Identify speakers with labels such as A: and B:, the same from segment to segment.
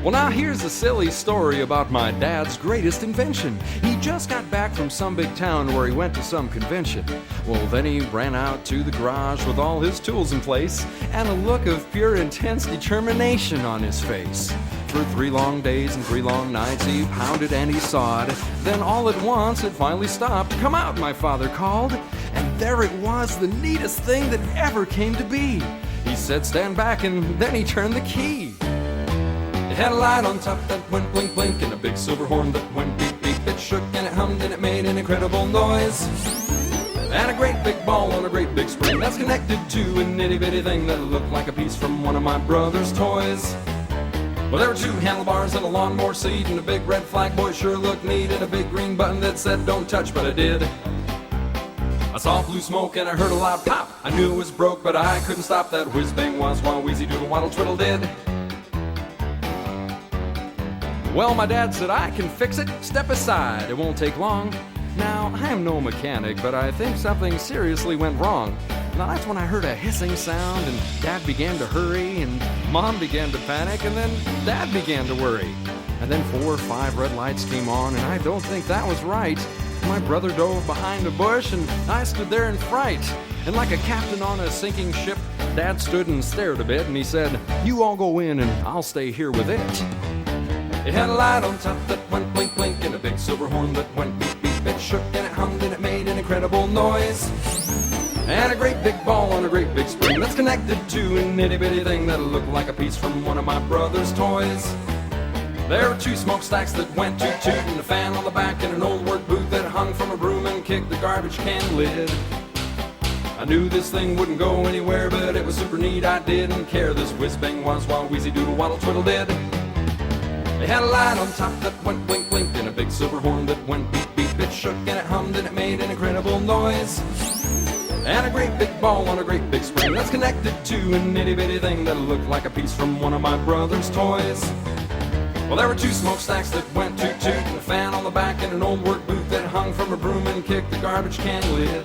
A: Well, now here's a silly story about my dad's greatest invention. He just got back from some big town where he went to some convention. Well, then he ran out to the garage with all his tools in place and a look of pure intense determination on his face. For 3 long days and 3 long nights he pounded and he sawed. Then all at once it finally stopped. "Come out," my father called. And there it was, the neatest thing that ever came to be. He said, "Stand back," and then he turned the key. It had a light on top that went blink blink and a big silver horn that went beep beep. It shook and it hummed and it made an incredible noise. And a great big ball on a great big spring that's connected to an itty bitty thing that looked like a piece from one of my brother's toys. Well, there were 2 handlebars and a lawnmower seat and a big red flag, boy, sure looked neat, and a big green button that said "Don't touch," but I did. I saw blue smoke and I heard a loud pop. I knew it was broke, but I couldn't stop that whiz bang was while Wheezy Doodle Waddle Twiddle did. Well, my dad said, "I can fix it. Step aside. It won't take long." Now, I am no mechanic, but I think something seriously went wrong. Now, that's when I heard a hissing sound, and Dad began to hurry, and Mom began to panic, and then Dad began to worry. And then 4 or 5 red lights came on, and I don't think that was right. My brother dove behind a bush, and I stood there in fright. And like a captain on a sinking ship, Dad stood and stared a bit, and he said, "You all go in, and I'll stay here with it." It had a light on top that went blink blink and a big silver horn that went beep beep. It shook and it hummed and it made an incredible noise. And a great big ball on a great big spring that's connected to an itty bitty thing that looked like a piece from one of my brother's toys. There were 2 smokestacks that went toot toot and a fan on the back and an old work boot that hung from a broom and kicked the garbage can lid. I knew this thing wouldn't go anywhere, but it was super neat. I didn't care. This whiz bang was while Wheezy Doodle Waddle Twiddle did. It had a light on top that went blink blink and a big silver horn that went beep beep. It shook and it hummed and it made an incredible noise. And a great big ball on a great big spring that's connected to an itty bitty thing that looked like a piece from one of my brother's toys. Well, there were 2 smokestacks that went toot toot and a fan on the back and an old work boot that hung from a broom and kicked the garbage can lid.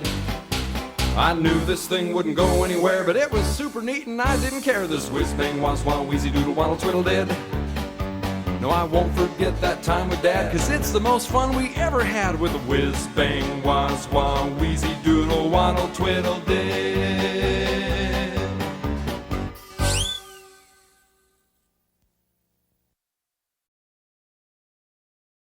A: I knew this thing wouldn't go anywhere, but it was super neat and I didn't care. This whiz bang was while Wheezy Doodle Waddle Twiddle did. No, I won't forget that time with Dad, 'cause it's the most fun we ever had with a whiz bang was while Wheezy Doodle Waddle Twiddle did.